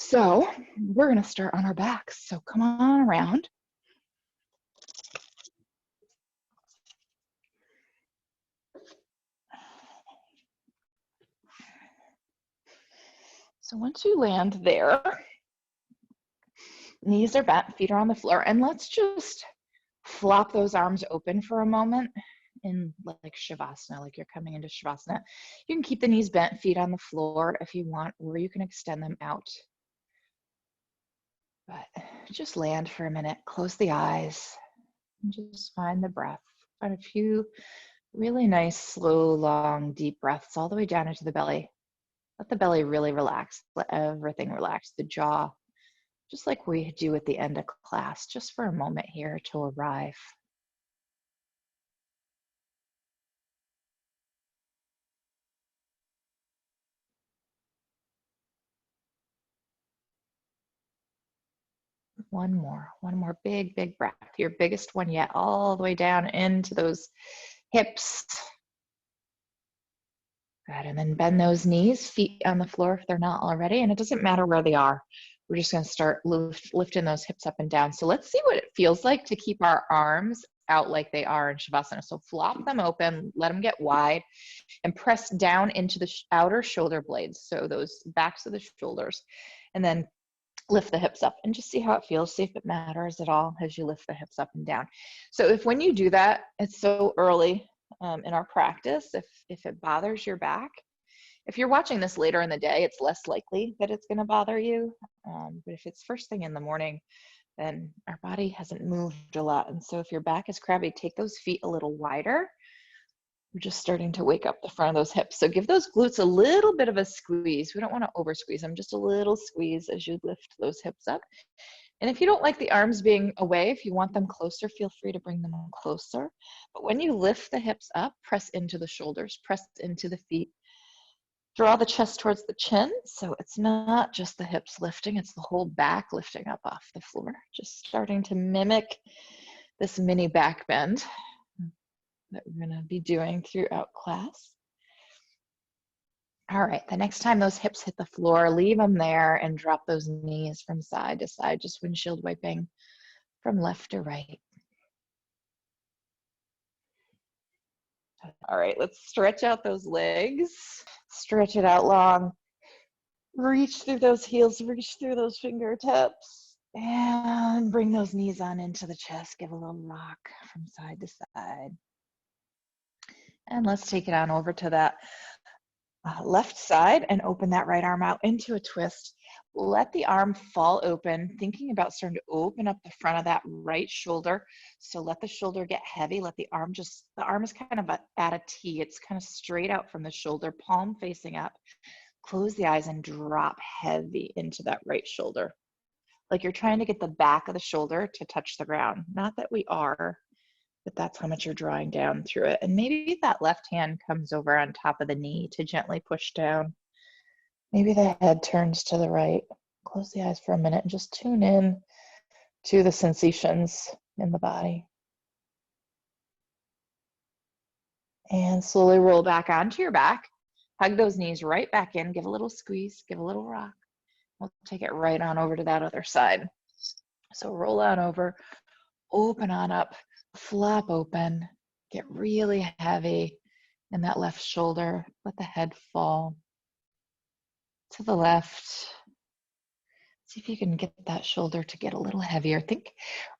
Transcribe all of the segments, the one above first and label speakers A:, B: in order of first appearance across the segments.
A: So we're gonna start on our backs. So come on around. So once you land there, knees are bent, feet are on the floor, and let's just flop those arms open for a moment in like Shavasana, like you're coming into Shavasana. You can keep the knees bent, feet on the floor if you want, or you can extend them out. But just land for a minute, close the eyes, and just find the breath. Find a few really nice, slow, long, deep breaths all the way down into the belly. Let the belly really relax, let everything relax, the jaw, just like we do at the end of class, just for a moment here to arrive. One more big, big breath, your biggest one yet, all the way down into those hips. Good, and then bend those knees, feet on the floor if they're not already, and it doesn't matter where they are. We're just gonna start lifting those hips up and down. So let's see what it feels like to keep our arms out like they are in Shavasana. So flop them open, let them get wide, and press down into the outer shoulder blades. So those backs of the shoulders, and then lift the hips up and just see how it feels. See if it matters at all as you lift the hips up and down. So if when you do that, it's so early in our practice, if it bothers your back, if you're watching this later in the day, it's less likely that it's going to bother you. But if it's first thing in the morning, then our body hasn't moved a lot. And so if your back is crabby, take those feet a little wider. We're just starting to wake up the front of those hips. So give those glutes a little bit of a squeeze. We don't want to over squeeze them, just a little squeeze as you lift those hips up. And if you don't like the arms being away, if you want them closer, feel free to bring them closer. But when you lift the hips up, press into the shoulders, press into the feet. Draw the chest towards the chin. So it's not just the hips lifting, it's the whole back lifting up off the floor. Just starting to mimic this mini back bend that we're going to be doing throughout class. All right, the next time those hips hit the floor, leave them there and drop those knees from side to side, just windshield wiping from left to right. All right, let's stretch out those legs. Stretch it out long. Reach through those heels, reach through those fingertips, and bring those knees on into the chest. Give a little rock from side to side. And let's take it on over to that left side and open that right arm out into a twist. Let the arm fall open, thinking about starting to open up the front of that right shoulder. So let the shoulder get heavy. Let the arm is kind of at a T. It's kind of straight out from the shoulder, palm facing up. Close the eyes and drop heavy into that right shoulder. Like you're trying to get the back of the shoulder to touch the ground. Not that we are, but that's how much you're drawing down through it. And maybe that left hand comes over on top of the knee to gently push down. Maybe the head turns to the right. Close the eyes for a minute and just tune in to the sensations in the body. And slowly roll back onto your back. Hug those knees right back in. Give a little squeeze, give a little rock. We'll take it right on over to that other side. So roll on over, open on up, flop open, get really heavy in that left shoulder. Let the head fall to the left. See if you can get that shoulder to get a little heavier. Think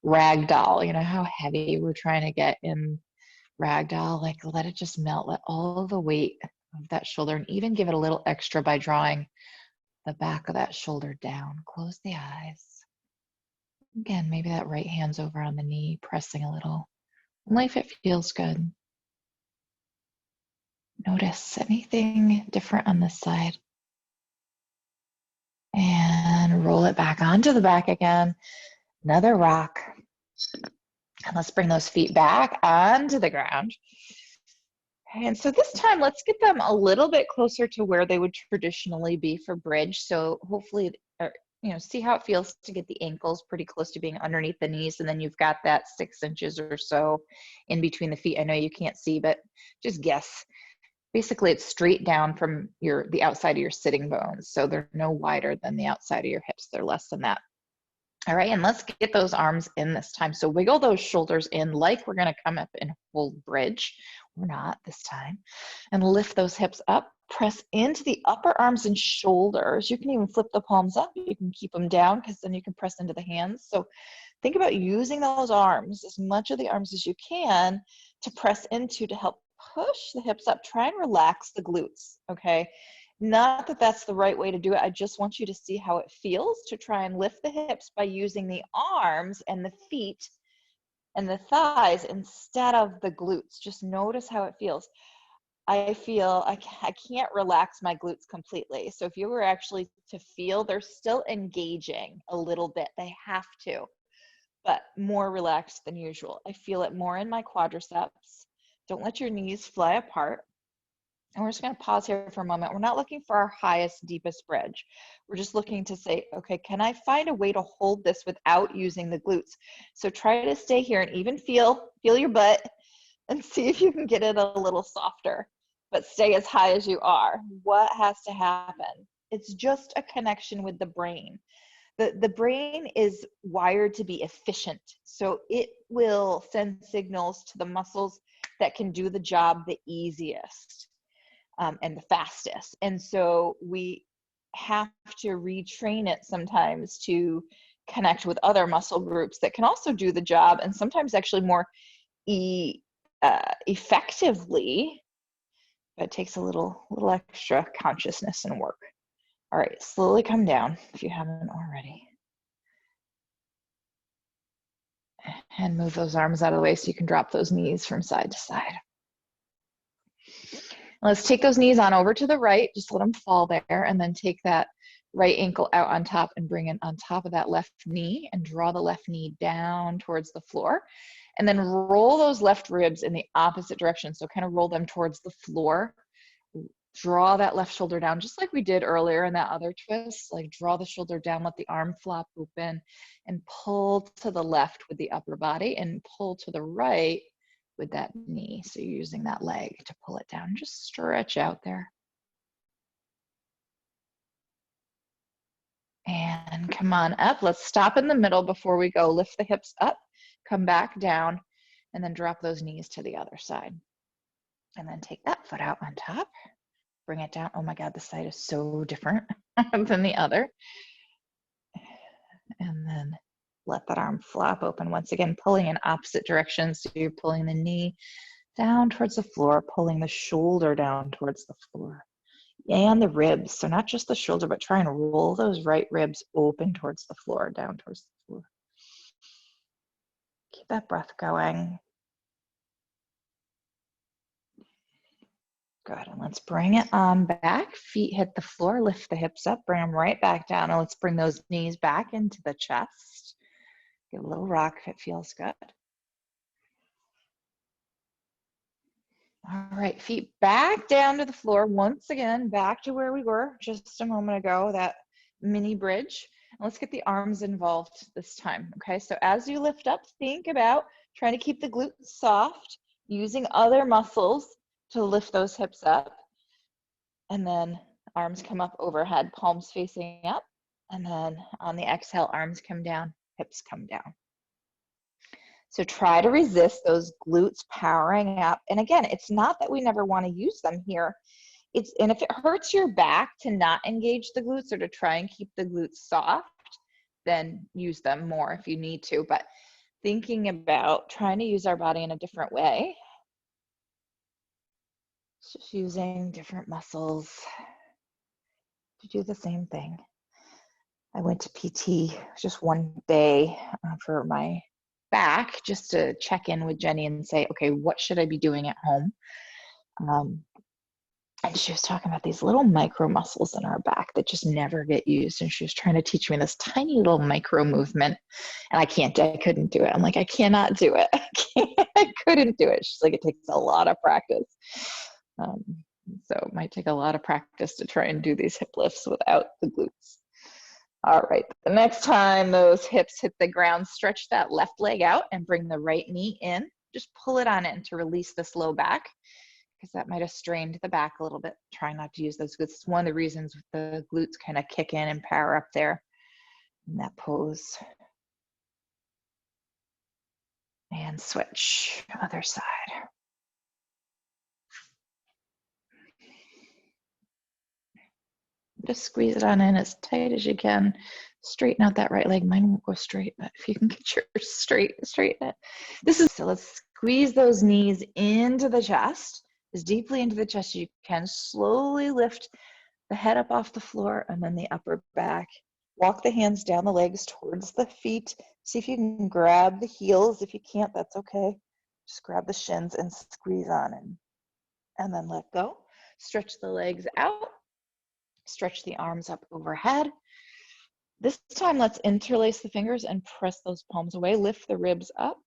A: ragdoll, you know how heavy we're trying to get in ragdoll? Like let it just melt, let all the weight of that shoulder, and even give it a little extra by drawing the back of that shoulder down. Close the eyes. Again, maybe that right hand's over on the knee, pressing a little. Only if it feels good. Notice anything different on this side. And roll it back onto the back again. Another rock. And let's bring those feet back onto the ground. And so this time, let's get them a little bit closer to where they would traditionally be for bridge. So hopefully, see how it feels to get the ankles pretty close to being underneath the knees. And then you've got that 6 inches or so in between the feet. I know you can't see, but just guess. Basically, it's straight down from the outside of your sitting bones. So they're no wider than the outside of your hips. They're less than that. All right, and let's get those arms in this time. So wiggle those shoulders in like we're gonna come up in full bridge. We're not this time. And lift those hips up. Press into the upper arms and shoulders. You can even flip the palms up. You can keep them down because then you can press into the hands. So think about using those arms, as much of the arms as you can, to press into to help push the hips up. Try and relax the glutes, okay? Not that that's the right way to do it. I just want you to see how it feels to try and lift the hips by using the arms and the feet and the thighs instead of the glutes. Just notice how it feels. I feel I can't relax my glutes completely. So if you were actually to feel, they're still engaging a little bit. They have to, but more relaxed than usual. I feel it more in my quadriceps. Don't let your knees fly apart. And we're just going to pause here for a moment. We're not looking for our highest, deepest bridge. We're just looking to say, okay, can I find a way to hold this without using the glutes? So try to stay here and even feel your butt and see if you can get it a little softer, but stay as high as you are. What has to happen? It's just a connection with the brain. The brain is wired to be efficient. So it will send signals to the muscles that can do the job the easiest. And the fastest. And so we have to retrain it sometimes to connect with other muscle groups that can also do the job, and sometimes actually more effectively, but it takes a little extra consciousness and work. All right, slowly come down if you haven't already. And move those arms out of the way so you can drop those knees from side to side. Let's take those knees on over to the right, just let them fall there, and then take that right ankle out on top and bring it on top of that left knee and draw the left knee down towards the floor. And then roll those left ribs in the opposite direction. So kind of roll them towards the floor. Draw that left shoulder down, just like we did earlier in that other twist. Like draw the shoulder down, let the arm flop open, and pull to the left with the upper body and pull to the right with that knee. So you're using that leg to pull it down. Just stretch out there. And come on up. Let's stop in the middle before we go. Lift the hips up, come back down, and then drop those knees to the other side. And then take that foot out on top. Bring it down. Oh my God, this side is so different than the other. And then let that arm flop open. Once again, pulling in opposite directions. So you're pulling the knee down towards the floor, pulling the shoulder down towards the floor. And the ribs. So not just the shoulder, but try and roll those right ribs open towards the floor, down towards the floor. Keep that breath going. Good, and let's bring it on back. Feet hit the floor, lift the hips up, bring them right back down, and let's bring those knees back into the chest. Give a little rock if it feels good. All right, feet back down to the floor. Once again, back to where we were just a moment ago, that mini bridge. And let's get the arms involved this time, okay? So as you lift up, think about trying to keep the glutes soft, using other muscles to lift those hips up. And then arms come up overhead, palms facing up. And then on the exhale, arms come down, hips come down. So try to resist those glutes powering up. And again, it's not that we never want to use them here. And if it hurts your back to not engage the glutes or to try and keep the glutes soft, then use them more if you need to. But thinking about trying to use our body in a different way, just using different muscles to do the same thing. I went to PT just one day for my back just to check in with Jenny and say, okay, what should I be doing at home? And she was talking about these little micro muscles in our back that just never get used. And she was trying to teach me this tiny little micro movement. And I couldn't do it. I'm like, I cannot do it. I couldn't do it. She's like, it takes a lot of practice. So it might take a lot of practice to try and do these hip lifts without the glutes. All right, the next time those hips hit the ground, stretch that left leg out and bring the right knee in. Just pull it on in to release this low back. because that might have strained the back a little bit. Try not to use those glutes. It's one of the reasons the glutes kind of kick in and power up there in that pose. And switch, other side. Just squeeze it on in as tight as you can. Straighten out that right leg. Mine won't go straight, but if you can get yours straighten it. So let's squeeze those knees into the chest, as deeply into the chest as you can. Slowly lift the head up off the floor and then the upper back. Walk the hands down the legs towards the feet. See if you can grab the heels. If you can't, that's okay. Just grab the shins and squeeze on in. And then let go. Stretch the legs out. Stretch the arms up overhead. This time, let's interlace the fingers and press those palms away. Lift the ribs up.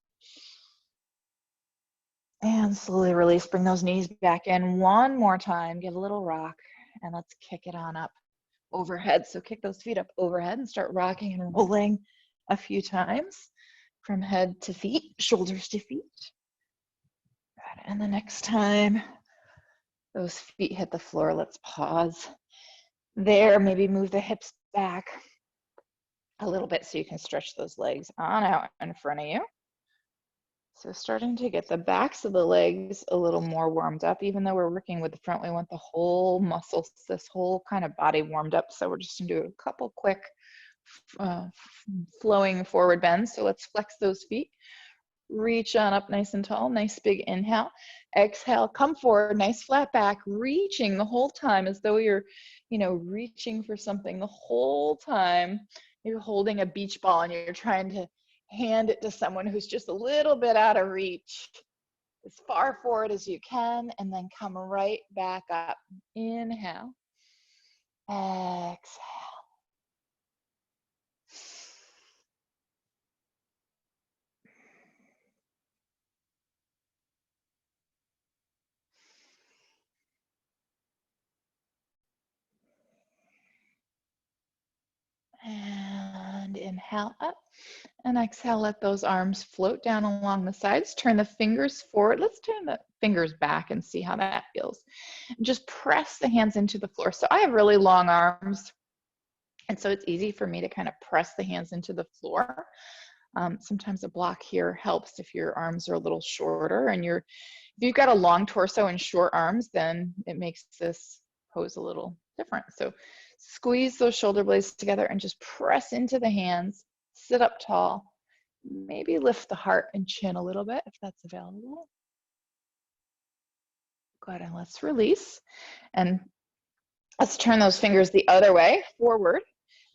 A: And slowly release. Bring those knees back in one more time. Give a little rock. And let's kick it on up overhead. So kick those feet up overhead and start rocking and rolling a few times from head to feet, shoulders to feet. Good. And the next time those feet hit the floor, let's pause there. Maybe move the hips back a little bit so you can stretch those legs on out in front of you. So starting to get the backs of the legs a little more warmed up. Even though we're working with the front, we want the whole muscles, this whole kind of body warmed up. So we're just gonna do a couple quick flowing forward bends. So let's flex those feet. Reach on up nice and tall, nice big inhale. Exhale, come forward, nice flat back, reaching the whole time as though you're, reaching for something the whole time. You're holding a beach ball and you're trying to hand it to someone who's just a little bit out of reach. As far forward as you can, and then come right back up. Inhale. Exhale. And inhale up. And exhale, let those arms float down along the sides. Turn the fingers forward. Let's turn the fingers back and see how that feels. And just press the hands into the floor. So I have really long arms, and so it's easy for me to kind of press the hands into the floor. Sometimes a block here helps if your arms are a little shorter, and if you've got a long torso and short arms, then it makes this pose a little different. So squeeze those shoulder blades together and just press into the hands. Sit up tall. Maybe lift the heart and chin a little bit if that's available. Good, and let's release. And let's turn those fingers the other way, forward.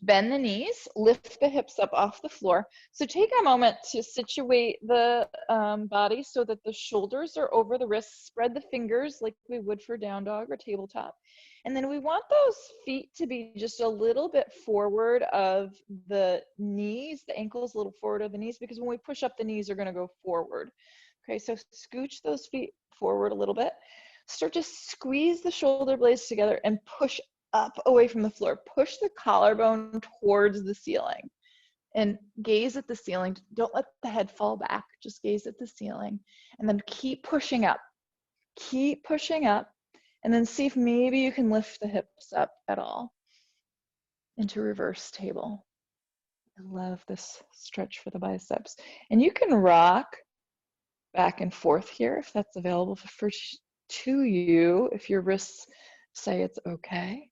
A: Bend the knees, lift the hips up off the floor. So take a moment to situate the body so that the shoulders are over the wrists. Spread the fingers like we would for down dog or tabletop. And then we want those feet to be just a little bit forward of the knees, the ankles a little forward of the knees, because when we push up, the knees are going to go forward. Okay, so scooch those feet forward a little bit. Start to squeeze the shoulder blades together and push up away from the floor. Push the collarbone towards the ceiling and gaze at the ceiling. Don't let the head fall back. Just gaze at the ceiling and then keep pushing up. Keep pushing up, and then see if maybe you can lift the hips up at all into reverse table. I love this stretch for the biceps. And you can rock back and forth here if that's available to you, if your wrists say it's okay.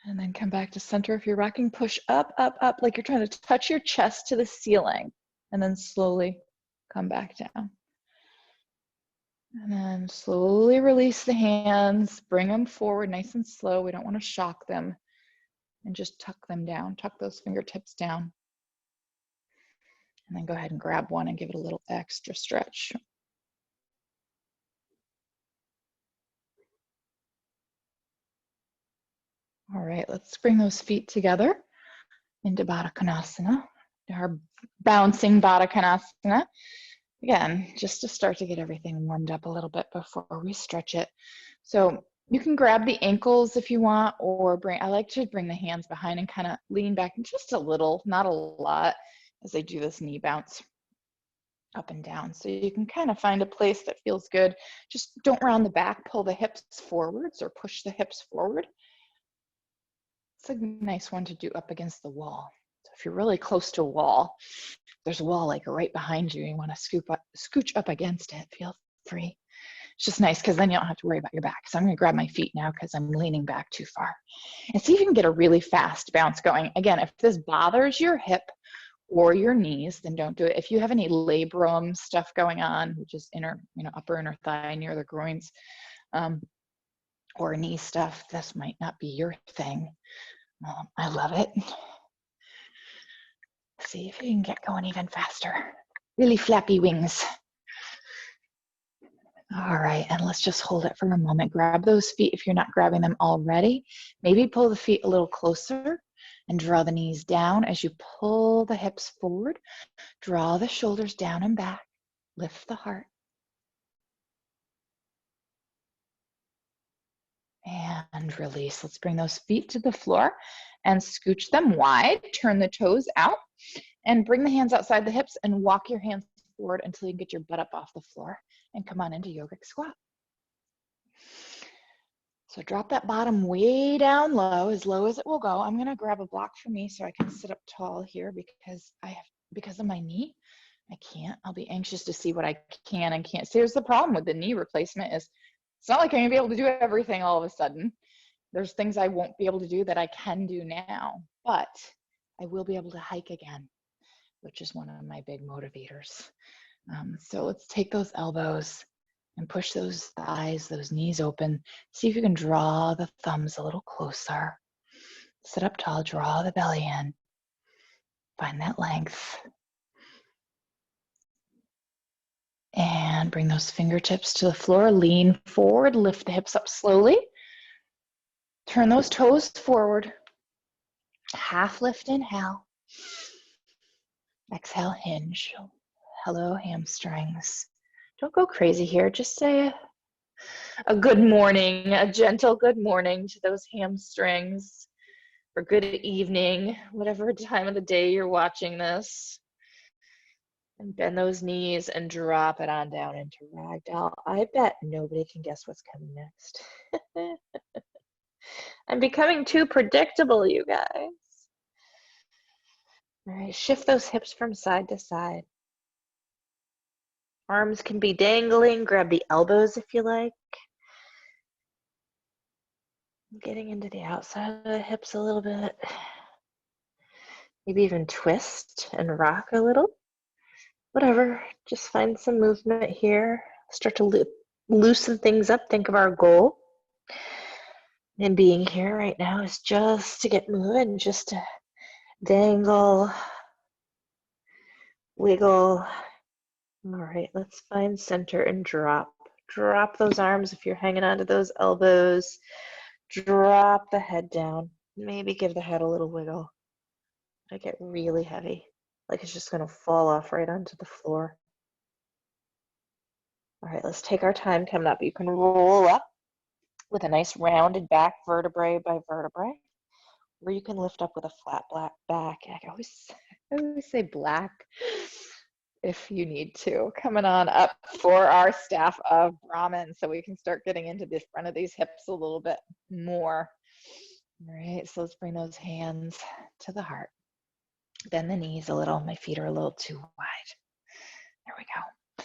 A: And then come back to center. If you're rocking, push up, up, up, like you're trying to touch your chest to the ceiling, and then slowly come back down. And then slowly release the hands, bring them forward nice and slow. We don't want to shock them, and just tuck them down. Tuck those fingertips down. And then go ahead and grab one and give it a little extra stretch. All right, let's bring those feet together into Baddha Konasana, our bouncing Baddha Konasana. Again, just to start to get everything warmed up a little bit before we stretch it. So you can grab the ankles if you want, or I like to bring the hands behind and kind of lean back just a little, not a lot, as I do this knee bounce. up and down. So you can kind of find a place that feels good. Just don't round the back, pull the hips forwards or push the hips forward. It's a nice one to do up against the wall. So if you're really close to a wall, there's a wall like right behind you, you want to scooch up against it, feel free. It's just nice because then you don't have to worry about your back. So I'm going to grab my feet now because I'm leaning back too far. And see if you can get a really fast bounce going. Again, if this bothers your hip or your knees, then don't do it. If you have any labrum stuff going on, which is upper inner thigh near the groins, or knee stuff, this might not be your thing. I love it. See if you can get going even faster. Really flappy wings. All right, and let's just hold it for a moment. Grab those feet if you're not grabbing them already. Maybe pull the feet a little closer and draw the knees down as you pull the hips forward. Draw the shoulders down and back. Lift the heart. And release. Let's bring those feet to the floor and scooch them wide. Turn the toes out and bring the hands outside the hips and walk your hands forward until you get your butt up off the floor and come on into yogic squat. So drop that bottom way down low as it will go. I'm gonna grab a block for me so I can sit up tall here because of my knee. I can't. I'll be anxious to see what I can and can't see. Here's the problem with the knee replacement is it's not like I'm gonna be able to do everything all of a sudden. There's things I won't be able to do that I can do now, but I will be able to hike again, which is one of my big motivators. So let's take those elbows and push those thighs, those knees open. See if you can draw the thumbs a little closer. Sit up tall, draw the belly in. Find that length. And bring those fingertips to the floor. Lean forward, lift the hips up slowly. Turn those toes forward. Half lift, inhale. Exhale, hinge. Hello, hamstrings. Don't go crazy here. Just say a good morning, a gentle good morning to those hamstrings, or good evening, whatever time of the day you're watching this. And bend those knees and drop it on down into ragdoll. I bet nobody can guess what's coming next. I'm becoming too predictable, you guys. All right, shift those hips from side to side. Arms can be dangling. Grab the elbows if you like. Getting into the outside of the hips a little bit. Maybe even twist and rock a little. Whatever, just find some movement here. Start to loosen things up. Think of our goal. And being here right now is just to get moving, just to dangle, wiggle. All right, let's find center and drop. Drop those arms if you're hanging onto those elbows. Drop the head down. Maybe give the head a little wiggle. I get really heavy, like it's just gonna fall off right onto the floor. All right, let's take our time coming up. You can roll up with a nice rounded back, vertebrae by vertebrae, or you can lift up with a flat black back. I always say black if you need to. Coming on up for our staff of Brahman so we can start getting into the front of these hips a little bit more. All right, so let's bring those hands to the heart. Bend the knees a little. My feet are a little too wide. There we go.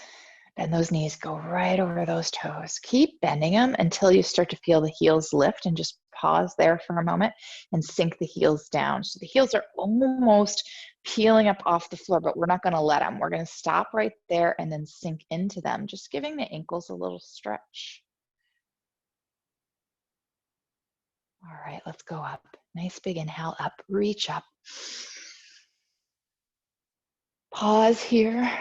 A: Bend those knees, go right over those toes. Keep bending them until you start to feel the heels lift, and just pause there for a moment and sink the heels down. So the heels are almost peeling up off the floor, but we're not going to let them. We're going to stop right there and then sink into them, just giving the ankles a little stretch. All right, let's go up. Nice big inhale up, reach up. Pause here.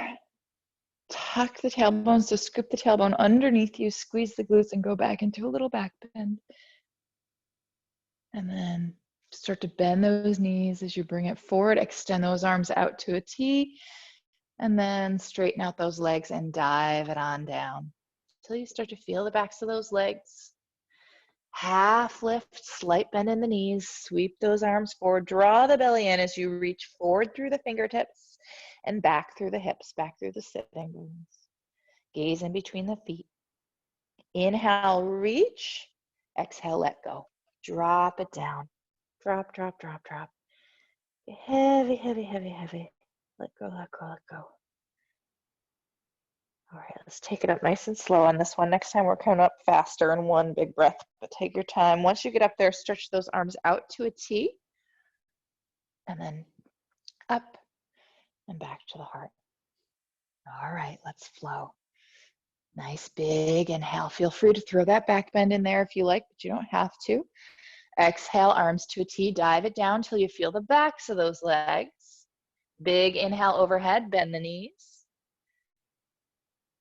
A: Tuck the tailbones, so scoop the tailbone underneath you, squeeze the glutes and go back into a little back bend. And then start to bend those knees as you bring it forward, extend those arms out to a T, and then straighten out those legs and dive it on down until you start to feel the backs of those legs. Half lift, slight bend in the knees, sweep those arms forward, draw the belly in as you reach forward through the fingertips and back through the hips, back through the sitting bones. Gaze in between the feet. Inhale, reach. Exhale, let go. Drop it down. Drop, drop, drop, drop. Heavy, heavy, heavy, heavy. Let go, let go, let go. All right, let's take it up nice and slow on this one. Next time we're coming up faster in one big breath, but take your time. Once you get up there, stretch those arms out to a T, and then up and back to the heart. All right, let's flow. Nice big inhale. Feel free to throw that back bend in there if you like, but you don't have to. Exhale, arms to a T, dive it down till you feel the backs of those legs. Big inhale overhead, bend the knees.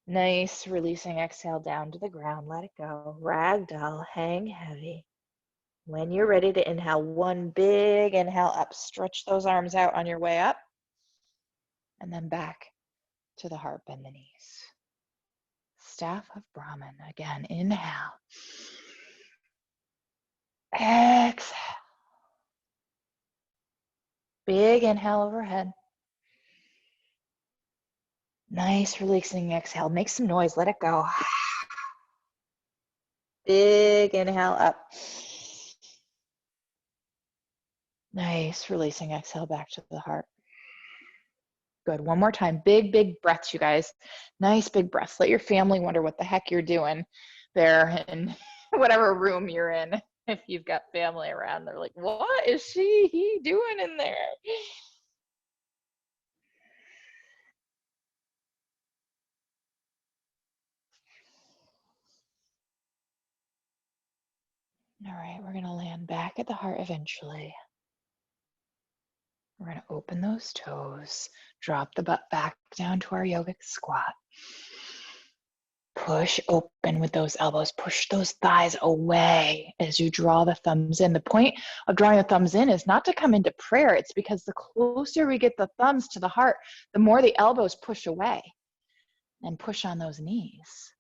A: Nice, releasing exhale down to the ground, let it go. Ragdoll, hang heavy. When you're ready to inhale, one big inhale up, stretch those arms out on your way up, and then back to the heart, bend the knees. Staff of Brahman, again, inhale. Exhale. Big inhale overhead. Nice, releasing exhale. Make some noise, let it go. Big inhale up. Nice, releasing exhale back to the heart. Good, one more time. Big, big breaths, you guys. Nice big breaths. Let your family wonder what the heck you're doing there in whatever room you're in. If you've got family around, they're like, what is he doing in there? All right, we're gonna land back at the heart eventually. We're gonna open those toes, drop the butt back down to our yogic squat. Push open with those elbows, push those thighs away as you draw the thumbs in. The point of drawing the thumbs in is not to come into prayer. It's because the closer we get the thumbs to the heart, the more the elbows push away and push on those knees.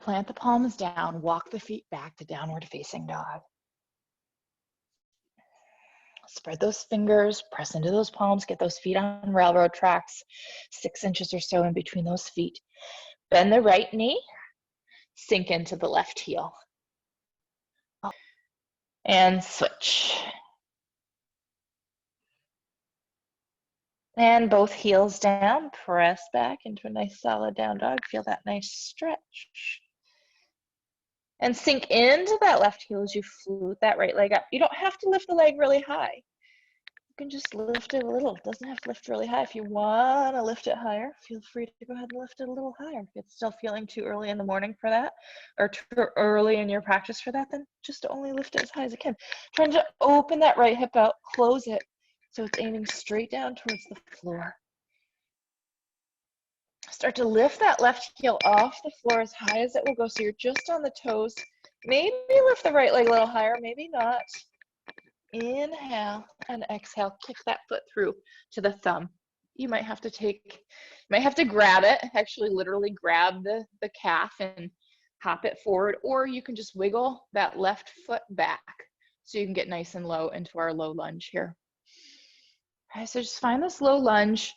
A: Plant the palms down, walk the feet back to downward facing dog. Spread those fingers, press into those palms, get those feet on railroad tracks, 6 inches or so in between those feet. Bend the right knee, sink into the left heel. And switch. And both heels down, press back into a nice solid down dog. Feel that nice stretch. And sink into that left heel as you flute that right leg up. You don't have to lift the leg really high. You can just lift it a little. It doesn't have to lift really high. If you want to lift it higher, feel free to go ahead and lift it a little higher. If it's still feeling too early in the morning for that, or too early in your practice for that, then just only lift it as high as it can. Trying to open that right hip out, close it, so it's aiming straight down towards the floor. Start to lift that left heel off the floor as high as it will go, so you're just on the toes. Maybe lift the right leg a little higher, maybe not. Inhale and exhale, kick that foot through to the thumb. You might have to grab it, actually literally grab the calf and hop it forward, or you can just wiggle that left foot back so you can get nice and low into our low lunge here. All right, so just find this low lunge.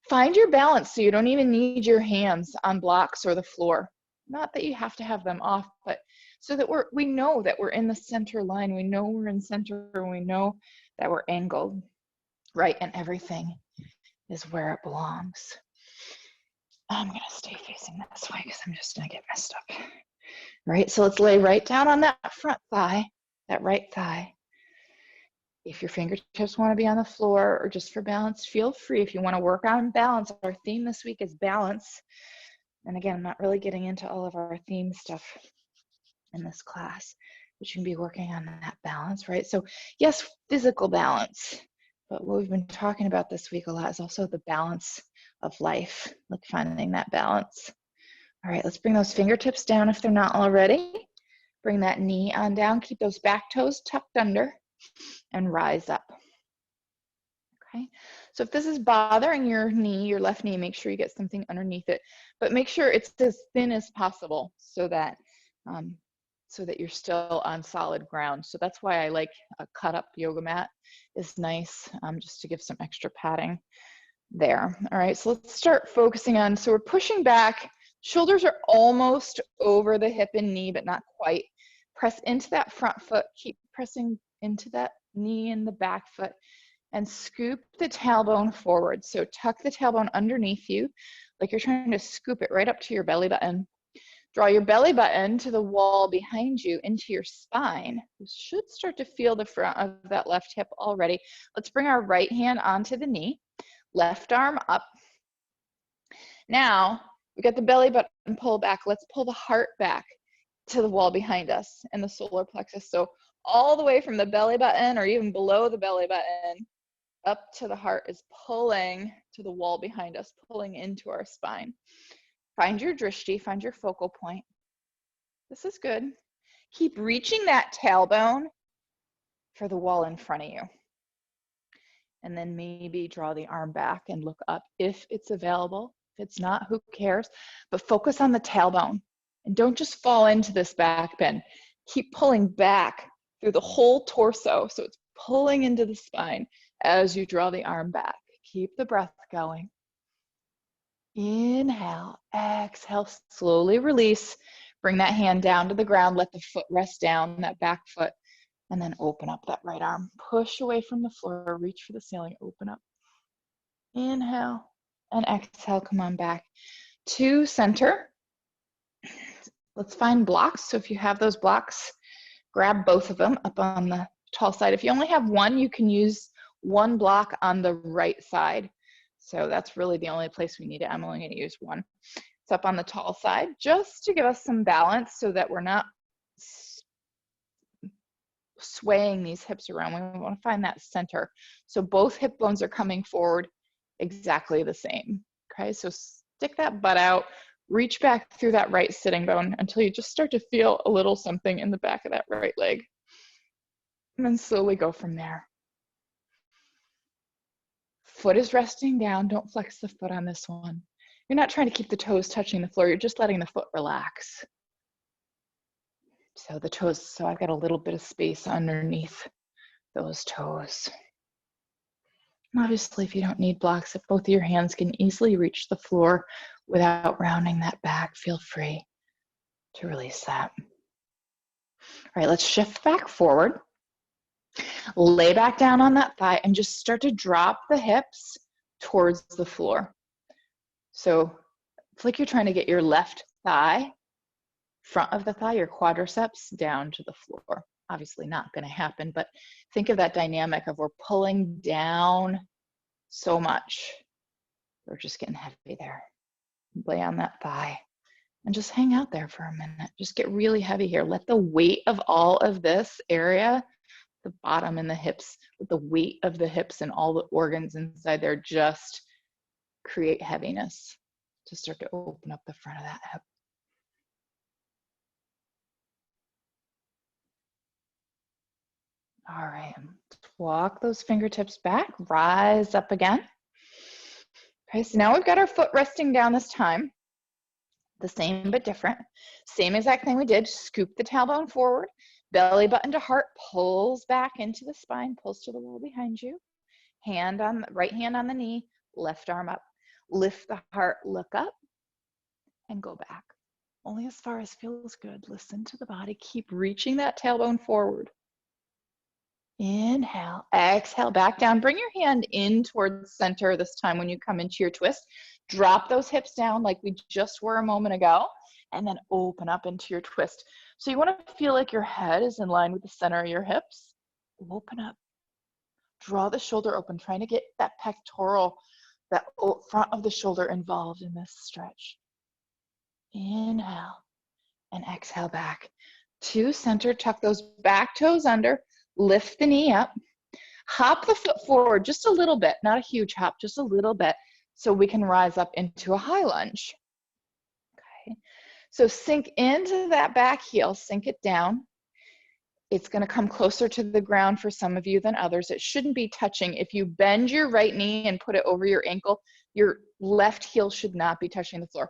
A: Find your balance so you don't even need your hands on blocks or the floor. Not that you have to have them off, but so that we know that we're in the center line. We know we're in center. We know that we're angled, right? And everything is where it belongs. I'm gonna stay facing this way because I'm just gonna get messed up. Right, so let's lay right down on that front thigh, that right thigh. If your fingertips want to be on the floor or just for balance, feel free. If you want to work on balance, our theme this week is balance. And again, I'm not really getting into all of our theme stuff in this class, but you can be working on that balance, right? So yes, physical balance, but what we've been talking about this week a lot is also the balance of life, like finding that balance. All right, let's bring those fingertips down if they're not already. Bring that knee on down, keep those back toes tucked under, and rise up. Okay, so if this is bothering your knee, your left knee, make sure you get something underneath it, but make sure it's as thin as possible so that so that you're still on solid ground. So that's why I like a cut up yoga mat is nice, just to give some extra padding there. All right, so let's start focusing on, so we're pushing back, shoulders are almost over the hip and knee, but not quite. Press into that front foot, keep pressing into that knee and the back foot, and scoop the tailbone forward. So tuck the tailbone underneath you, like you're trying to scoop it right up to your belly button. Draw your belly button to the wall behind you into your spine. You should start to feel the front of that left hip already. Let's bring our right hand onto the knee, left arm up. Now, we got the belly button pull back. Let's pull the heart back to the wall behind us and the solar plexus. So all the way from the belly button or even below the belly button up to the heart is pulling to the wall behind us, pulling into our spine. Find your drishti, find your focal point. This is good. Keep reaching that tailbone for the wall in front of you. And then maybe draw the arm back and look up if it's available. If it's not, who cares? But focus on the tailbone and don't just fall into this back bend. Keep pulling back through the whole torso. So it's pulling into the spine as you draw the arm back. Keep the breath going. Inhale, exhale, slowly release. Bring that hand down to the ground. Let the foot rest down, that back foot, and then open up that right arm. Push away from the floor, reach for the ceiling, open up. Inhale and exhale, come on back to center. Let's find blocks. So if you have those blocks, grab both of them up on the tall side. If you only have one, you can use one block on the right side. So that's really the only place we need it. I'm only going to use one. It's up on the tall side just to give us some balance so that we're not swaying these hips around. We want to find that center. So both hip bones are coming forward exactly the same. Okay, so stick that butt out, reach back through that right sitting bone until you just start to feel a little something in the back of that right leg. And then slowly go from there. Foot is resting down. Don't flex the foot on this one. You're not trying to keep the toes touching the floor. You're just letting the foot relax. So the toes, so I've got a little bit of space underneath those toes. Obviously, if you don't need blocks, if both of your hands can easily reach the floor without rounding that back, feel free to release that. All right, let's shift back forward. Lay back down on that thigh and just start to drop the hips towards the floor. So it's like you're trying to get your left thigh, front of the thigh, your quadriceps down to the floor. Obviously not going to happen, but think of that dynamic of we're pulling down so much. We're just getting heavy there. Lay on that thigh and just hang out there for a minute. Just get really heavy here. Let the weight of all of this area, the bottom and the hips, with the weight of the hips and all the organs inside there, just create heaviness to start to open up the front of that hip. All right, walk those fingertips back, rise up again. Okay, so now we've got our foot resting down this time. The same but different. Same exact thing we did, scoop the tailbone forward, belly button to heart, pulls back into the spine, pulls to the wall behind you. Hand on, right hand on the knee, left arm up. Lift the heart, look up, and go back. Only as far as feels good. Listen to the body, keep reaching that tailbone forward. Inhale, exhale, back down. Bring your hand in towards center this time when you come into your twist. Drop those hips down like we just were a moment ago, and then open up into your twist. So you want to feel like your head is in line with the center of your hips. Open up. Draw the shoulder open, trying to get that pectoral, that front of the shoulder involved in this stretch. Inhale and exhale back to center. Tuck those back toes under. Lift the knee up, hop the foot forward just a little bit, not a huge hop, just a little bit, so we can rise up into a high lunge. Okay, so sink into that back heel, sink it down. It's going to come closer to the ground for some of you than others. It shouldn't be touching. If you bend your right knee and put it over your ankle, your left heel should not be touching the floor.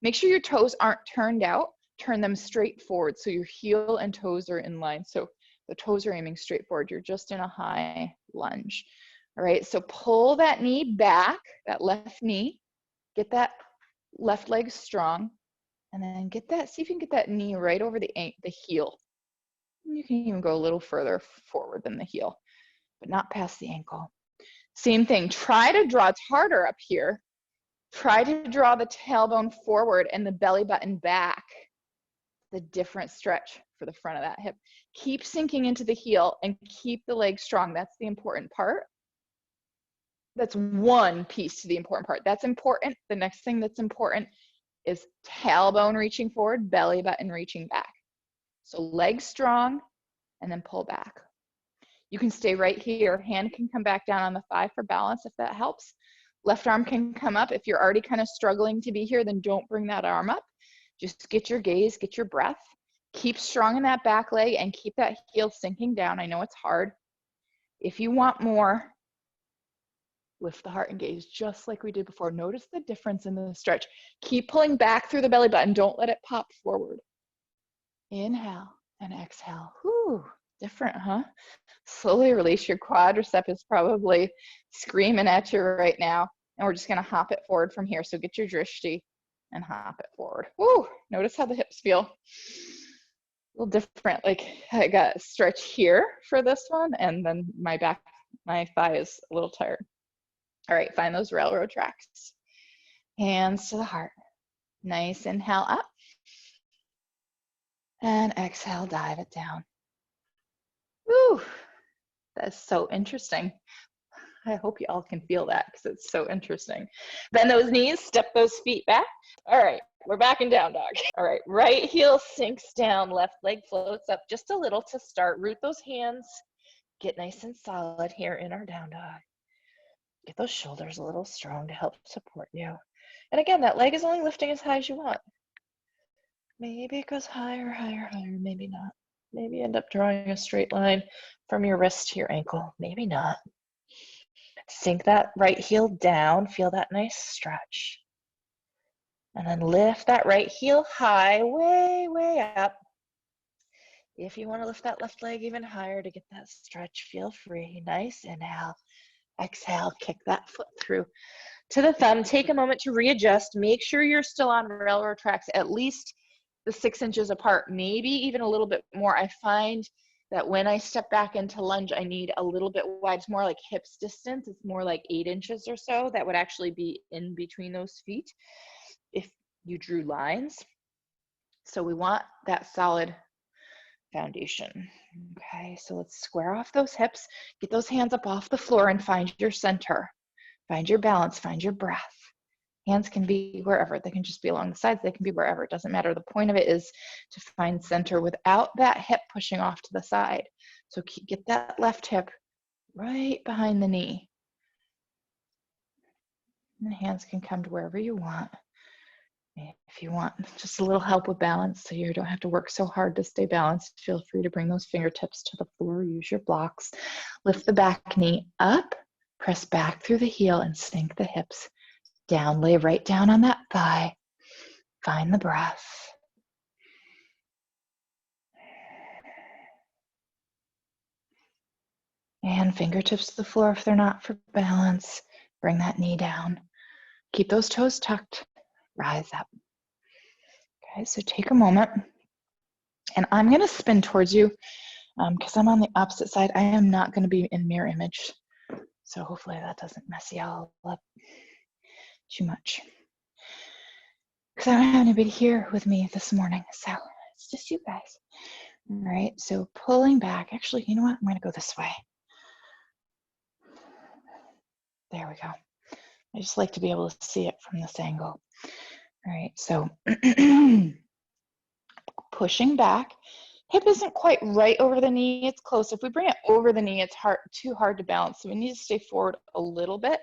A: Make sure your toes aren't turned out. turn them straight forward. So your heel and toes are in line. So the toes are aiming straight forward. You're just in a high lunge. All right, so pull that knee back, that left knee, get that left leg strong, and then get that, see if you can get that knee right over the heel. You can even go a little further forward than the heel, but not past the ankle. Same thing, try to draw, it's harder up here. Try to draw the tailbone forward and the belly button back. The different stretch for the front of that hip. Keep sinking into the heel and keep the leg strong. That's the important part. That's one piece to the important part. That's important. The next thing that's important is tailbone reaching forward, belly button reaching back. So leg strong and then pull back. You can stay right here. Hand can come back down on the thigh for balance if that helps. Left arm can come up. If you're already kind of struggling to be here, then don't bring that arm up. Just get your gaze, get your breath. Keep strong in that back leg and keep that heel sinking down. I know it's hard. If you want more, lift the heart and gaze just like we did before. Notice the difference in the stretch. Keep pulling back through the belly button. Don't let it pop forward. Inhale and exhale. Whew, different, huh? Slowly release. Your quadricep is probably screaming at you right now. And we're just gonna hop it forward from here. So get your drishti and hop it forward. Woo, notice how the hips feel. A little different, like I got a stretch here for this one, and then my back, my thigh is a little tired. All right, find those railroad tracks. Hands to the heart. Nice inhale up. And exhale, dive it down. Woo, that's so interesting. I hope you all can feel that because it's so interesting. Bend those knees, step those feet back. All right, we're back in down dog. All right, right heel sinks down, left leg floats up just a little to start. Root those hands. Get nice and solid here in our down dog. Get those shoulders a little strong to help support you. And again, that leg is only lifting as high as you want. Maybe it goes higher, higher, higher, maybe not. Maybe end up drawing a straight line from your wrist to your ankle, maybe not. Sink that right heel down, feel that nice stretch. And then lift that right heel high, way, way up. If you want to lift that left leg even higher to get that stretch, feel free. Nice inhale, exhale, kick that foot through to the thumb. Take a moment to readjust. Make sure you're still on railroad tracks, at least the 6 inches apart, maybe even a little bit more. I find that when I step back into lunge, I need a little bit wide. It's more like hips distance. It's more like 8 inches or so. That would actually be in between those feet if you drew lines. So we want that solid foundation. Okay, so let's square off those hips, get those hands up off the floor and find your center. Find your balance, find your breath. Hands can be wherever. They can just be along the sides. They can be wherever. It doesn't matter. The point of it is to find center without that hip pushing off to the side. So get that left hip right behind the knee. And hands can come to wherever you want. If you want just a little help with balance so you don't have to work so hard to stay balanced, feel free to bring those fingertips to the floor. Use your blocks. Lift the back knee up. Press back through the heel and sink the hips down. Lay right down on that thigh. Find the breath. And fingertips to the floor if they're not for balance. Bring that knee down. Keep those toes tucked. Rise up. Okay, so take a moment. And I'm going to spin towards you because I'm on the opposite side. I am not going to be in mirror image. So hopefully that doesn't mess y'all up too much. Because I don't have anybody here with me this morning. So it's just you guys. All right, so pulling back. Actually, you know what? I'm going to go this way. There we go. I just like to be able to see it from this angle. All right, so pushing back. Hip isn't quite right over the knee. It's close. If we bring it over the knee, it's too hard to balance. So we need to stay forward a little bit.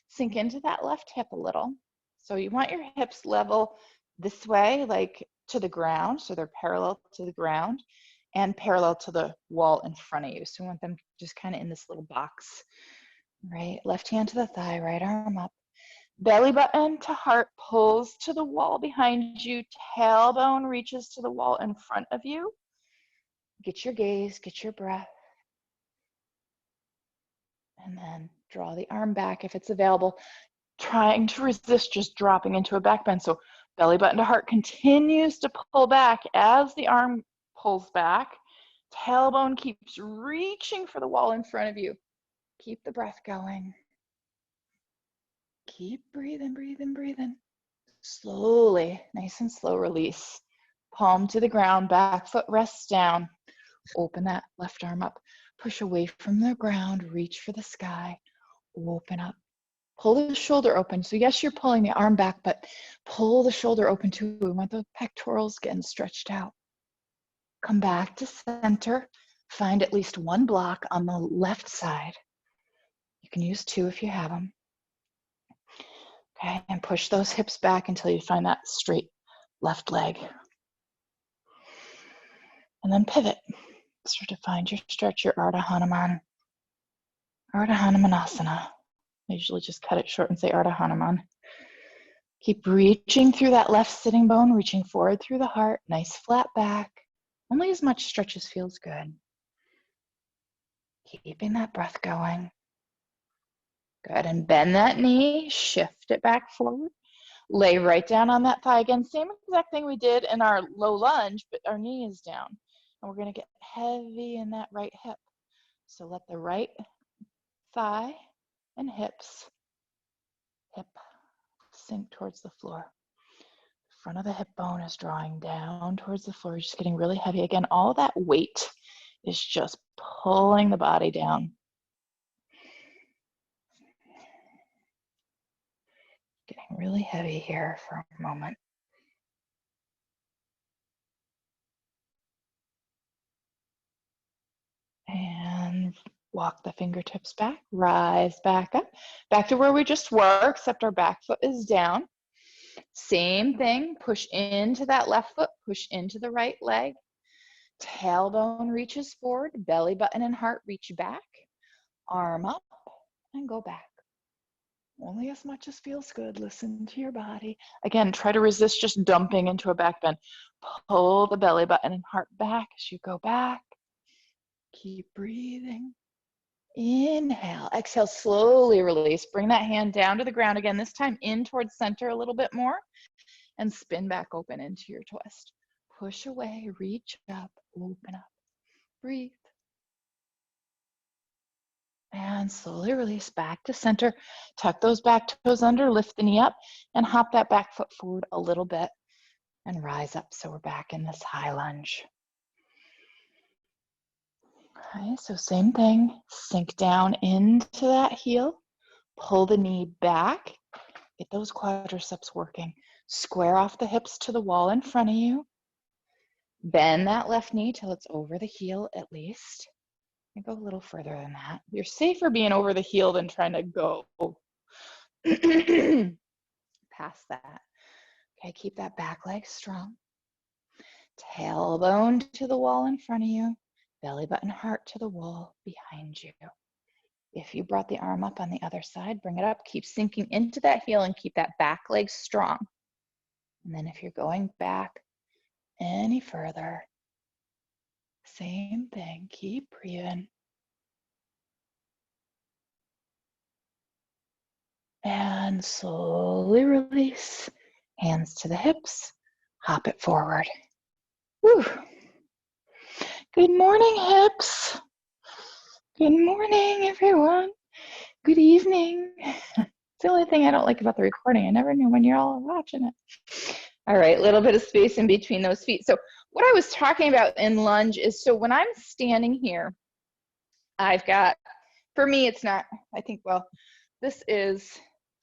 A: Sink into that left hip a little. So you want your hips level this way, like to the ground. So they're parallel to the ground and parallel to the wall in front of you. So you want them just kind of in this little box, right? Left hand to the thigh, right arm up. Belly button to heart pulls to the wall behind you. Tailbone reaches to the wall in front of you. Get your gaze, get your breath. And then draw the arm back if it's available. Trying to resist just dropping into a back bend. So belly button to heart continues to pull back as the arm pulls back. Tailbone keeps reaching for the wall in front of you. Keep the breath going. Keep breathing, breathing, breathing. Slowly, nice and slow release. Palm to the ground, back foot rests down. Open that left arm up. Push away from the ground, reach for the sky. Open up. Pull the shoulder open. So yes, you're pulling the arm back, but pull the shoulder open too. We want the pectorals getting stretched out. Come back to center. Find at least one block on the left side. You can use two if you have them. Okay, and push those hips back until you find that straight left leg. And then pivot. Start to find your stretch, your Ardha Hanuman. Ardha Hanumanasana. I usually just cut it short and say Ardha Hanuman. Keep reaching through that left sitting bone, reaching forward through the heart. Nice flat back. Only as much stretch as feels good. Keeping that breath going. Good, and bend that knee, shift it back forward. Lay right down on that thigh. Again, same exact thing we did in our low lunge, but our knee is down. And we're gonna get heavy in that right hip. So let the right thigh and hip sink towards the floor. The front of the hip bone is drawing down towards the floor, just getting really heavy. Again, all that weight is just pulling the body down. Getting really heavy here for a moment. And walk the fingertips back, rise back up, back to where we just were, except our back foot is down. Same thing, push into that left foot, push into the right leg. Tailbone reaches forward, belly button and heart reach back. Arm up and go back. Only as much as feels good. Listen to your body. Again, try to resist just dumping into a back bend. Pull the belly button and heart back as you go back. Keep breathing. Inhale, exhale, slowly release. Bring that hand down to the ground again, this time in towards center a little bit more, and spin back open into your twist. Push away, reach up, open up, breathe. And slowly release back to center. Tuck those back toes under, lift the knee up, and hop that back foot forward a little bit and rise up. So we're back in this high lunge. Okay, so same thing, sink down into that heel, pull the knee back, get those quadriceps working, square off the hips to the wall in front of you, bend that left knee till it's over the heel at least, and go a little further than that. You're safer being over the heel than trying to go past that. Okay, keep that back leg strong, tailbone to the wall in front of you, belly button heart to the wall behind you. If you brought the arm up on the other side, bring it up, keep sinking into that heel and keep that back leg strong. And then if you're going back any further, same thing, keep breathing. And slowly release, hands to the hips, hop it forward. Woo. Good morning, hips. Good morning, everyone. Good evening. It's the only thing I don't like about the recording. I never knew when you're all watching it. All right, a little bit of space in between those feet. So what I was talking about in lunge is, so when I'm standing here, I've got, for me, it's not, I think, well, this is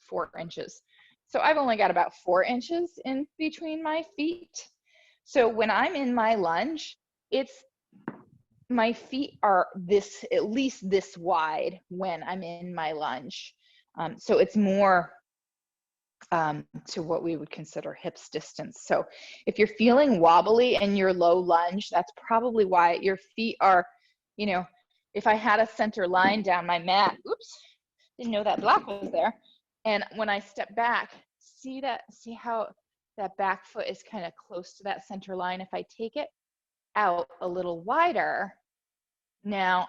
A: 4 inches. So I've only got about 4 inches in between my feet. So when I'm in my lunge, my feet are this, at least this wide when I'm in my lunge. So it's more to what we would consider hips distance. So if you're feeling wobbly in your low lunge, that's probably why your feet are, you know, if I had a center line down my mat, oops, didn't know that block was there. And when I step back, see how that back foot is kind of close to that center line. If I take it out a little wider, now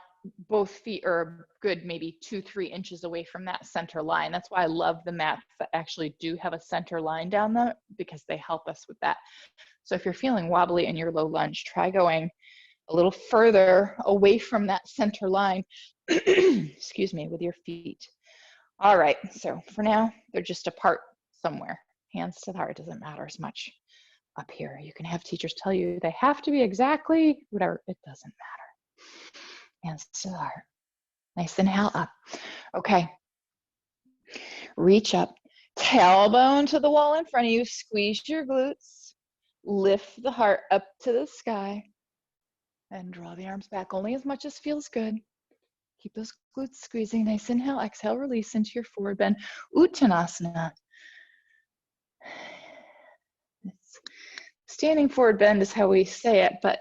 A: both feet are good, maybe 2-3 inches away from that center line. That's why I love the mats that actually do have a center line down there, because they help us with that. So if you're feeling wobbly in your low lunge, try going a little further away from that center line, excuse me, with your feet. All right, so for now, they're just apart somewhere. Hands to the heart, doesn't matter as much up here. You can have teachers tell you they have to be exactly whatever, it doesn't matter. Hands to the heart. Nice inhale up. Okay, reach up, tailbone to the wall in front of you, squeeze your glutes, lift the heart up to the sky, and draw the arms back only as much as feels good. Keep those glutes squeezing. Nice inhale, exhale, release into your forward bend. Uttanasana. Standing forward bend is how we say it, but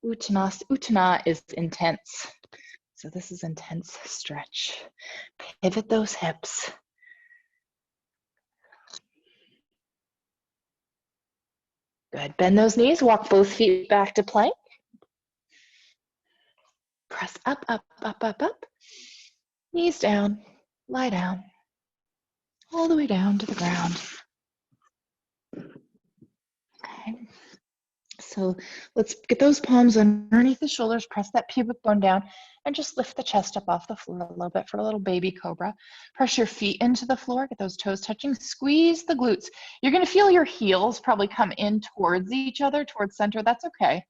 A: Uttana is intense. So this is intense stretch. Pivot those hips. Good. Bend those knees. Walk both feet back to plank. Press up, up, up, up, up. Knees down. Lie down. All the way down to the ground. Okay. So let's get those palms underneath the shoulders, press that pubic bone down, and just lift the chest up off the floor a little bit for a little baby cobra. Press your feet into the floor, get those toes touching, squeeze the glutes. You're gonna feel your heels probably come in towards each other, towards center, that's okay.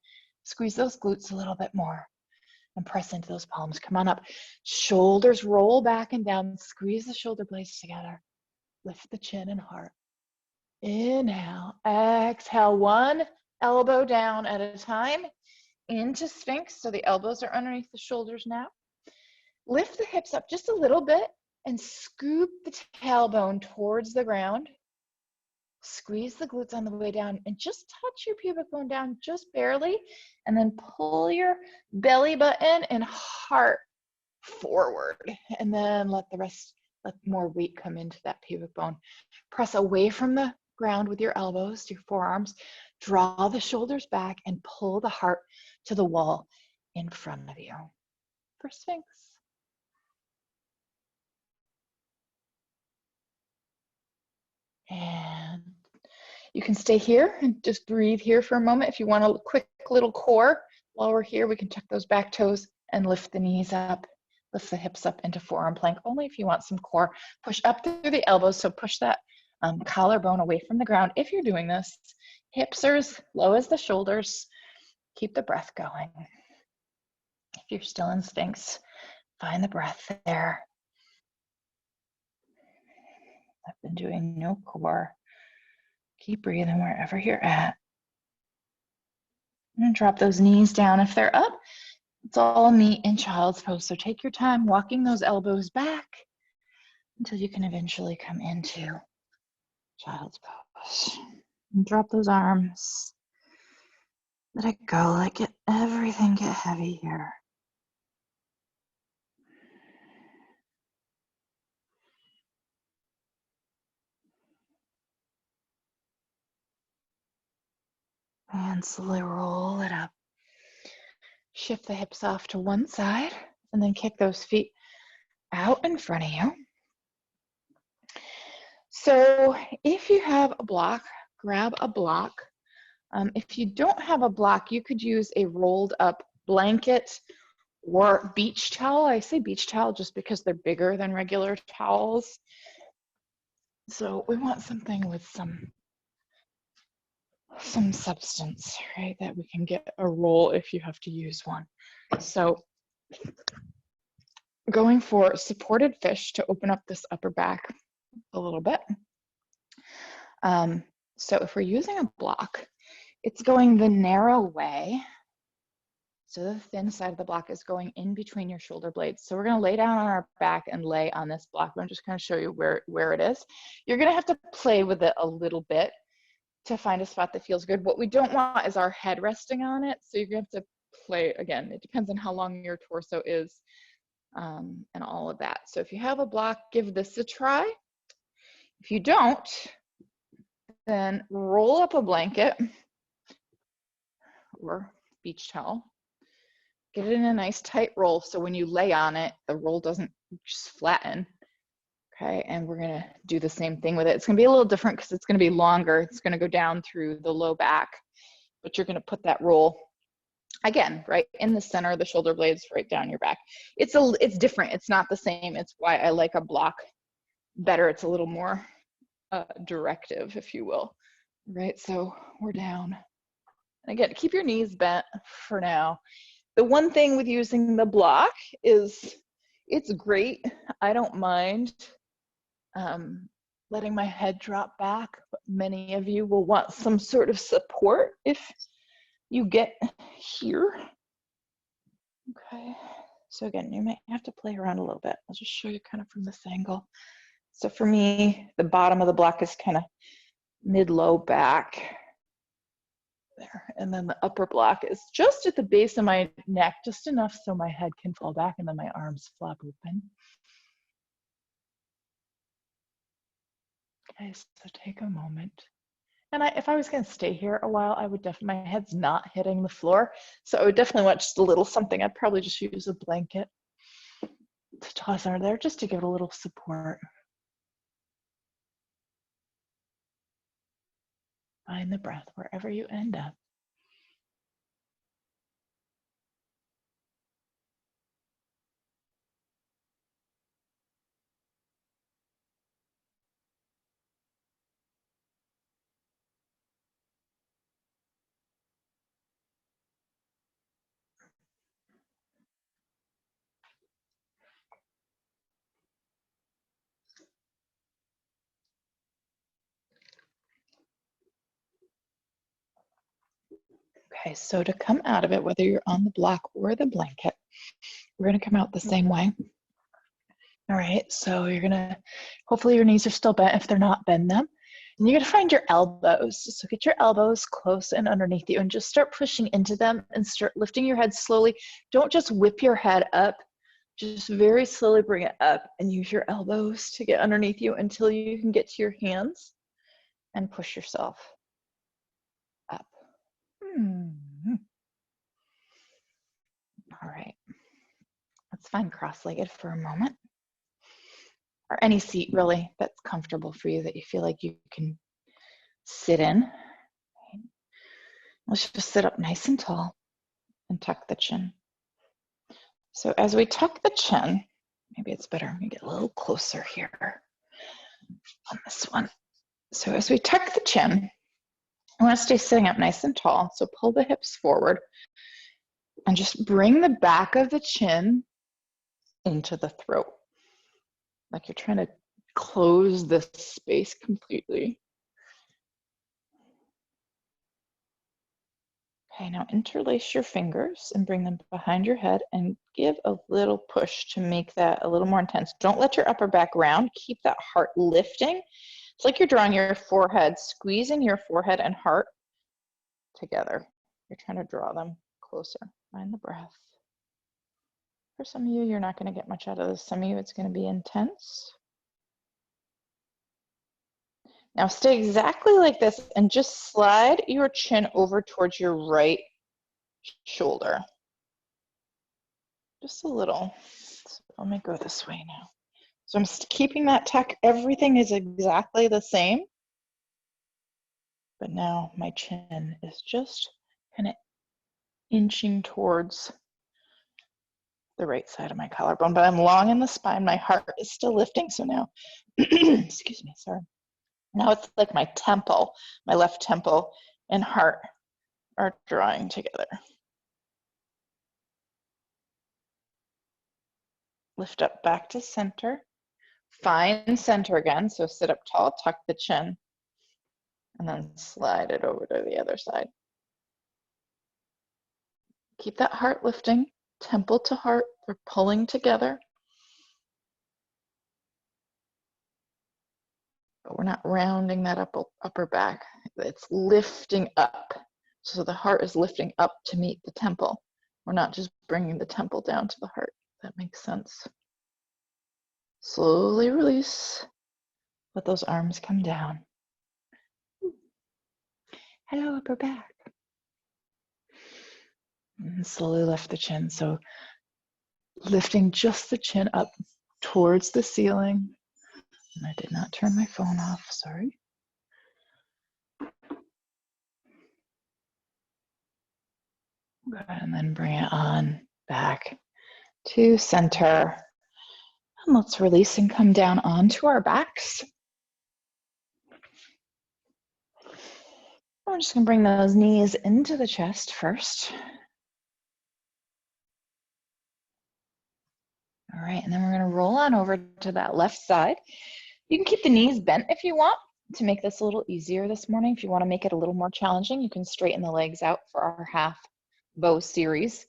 A: Squeeze those glutes a little bit more and press into those palms. Come on up. Shoulders roll back and down, squeeze the shoulder blades together. Lift the chin and heart. Inhale, exhale, one elbow down at a time into Sphinx. So the elbows are underneath the shoulders now. Lift the hips up just a little bit and scoop the tailbone towards the ground. Squeeze the glutes on the way down and just touch your pubic bone down just barely, and then pull your belly button and heart forward, and then let more weight come into that pubic bone. Press away from the ground with your elbows, your forearms. Draw the shoulders back and pull the heart to the wall in front of you for Sphinx. And you can stay here and just breathe here for a moment. If you want a quick little core while we're here, we can tuck those back toes and lift the knees up. Lift the hips up into forearm plank, only if you want some core. Push up through the elbows, so push that collarbone away from the ground. If you're doing this, hips are as low as the shoulders. Keep the breath going. If you're still in Sphinx, find the breath there. I've been doing no core. Keep breathing wherever you're at. And drop those knees down if they're up. It's all meet in child's pose. So take your time walking those elbows back until you can eventually come into child's pose. And drop those arms. Let it go. Let everything get heavy here. And slowly roll it up. Shift the hips off to one side and then kick those feet out in front of you. So if you have a block, grab a block. If you don't have a block, you could use a rolled up blanket or beach towel. I say beach towel just because they're bigger than regular towels. So we want something with some substance, right? That we can get a roll if you have to use one. So going for supported fish to open up this upper back a little bit. So if we're using a block, it's going the narrow way. So the thin side of the block is going in between your shoulder blades. So we're gonna lay down on our back and lay on this block. I'm just gonna show you where it is. You're gonna have to play with it a little bit to find a spot that feels good. What we don't want is our head resting on it. So you're gonna have to play, again, it depends on how long your torso is and all of that. So if you have a block, give this a try. If you don't, then roll up a blanket or beach towel. Get it in a nice tight roll so when you lay on it, the roll doesn't just flatten. Okay, and we're gonna do the same thing with it. It's gonna be a little different because it's gonna be longer. It's gonna go down through the low back, but you're gonna put that roll, again, right in the center of the shoulder blades, right down your back. It's different, it's not the same. It's why I like a block better. It's a little more directive, if you will. Right, so we're down. And again, keep your knees bent for now. The one thing with using the block is it's great. I don't mind letting my head drop back, but many of you will want some sort of support if you get here. Okay, so again, you might have to play around a little bit. I'll just show you kind of from this angle. So for me, the bottom of the block is kind of mid-low back there, and then the upper block is just at the base of my neck, just enough so my head can fall back and then my arms flop open. Okay, so take a moment. And if I was going to stay here a while, I would definitely, my head's not hitting the floor. So I would definitely want just a little something. I'd probably just use a blanket to toss under there just to give it a little support. Find the breath wherever you end up. Okay, so to come out of it, whether you're on the block or the blanket, we're going to come out the same way. All right, so you're going to, hopefully your knees are still bent. If they're not, bend them. And you're going to find your elbows. So get your elbows close and underneath you and just start pushing into them and start lifting your head slowly. Don't just whip your head up. Just very slowly bring it up and use your elbows to get underneath you until you can get to your hands and push yourself up. All right, let's find cross-legged for a moment, or any seat really that's comfortable for you that you feel like you can sit in. Let's just sit up nice and tall and tuck the chin. So as we tuck the chin, maybe it's better, I'm gonna get a little closer here on this one. So as we tuck the chin, I want to stay sitting up nice and tall. So pull the hips forward and just bring the back of the chin into the throat. Like you're trying to close this space completely. Okay, now interlace your fingers and bring them behind your head and give a little push to make that a little more intense. Don't let your upper back round. Keep that heart lifting. It's like you're drawing your forehead, squeezing your forehead and heart together. You're trying to draw them closer. Find the breath. For some of you, you're not going to get much out of this. Some of you, it's going to be intense. Now stay exactly like this and just slide your chin over towards your right shoulder. Just a little. So let me go this way now. So I'm keeping that tuck. Everything is exactly the same. But now my chin is just kind of inching towards the right side of my collarbone. But I'm long in the spine. My heart is still lifting. So now, excuse me, sorry. Now it's like my temple, my left temple and heart are drawing together. Lift up back to center. Find center again. So sit up tall, tuck the chin, and then slide it over to the other side. Keep that heart lifting, temple to heart. They're pulling together. But we're not rounding that upper back. It's lifting up. So the heart is lifting up to meet the temple. We're not just bringing the temple down to the heart. That makes sense. Slowly release. Let those arms come down. Hello, upper back. And slowly lift the chin. So lifting just the chin up towards the ceiling. And I did not turn my phone off, sorry. Good, and then bring it on back to center. And let's release and come down onto our backs. I'm just gonna bring those knees into the chest first. All right, and then we're gonna roll on over to that left side. You can keep the knees bent if you want to make this a little easier this morning. If you wanna make it a little more challenging, you can straighten the legs out for our half bow series.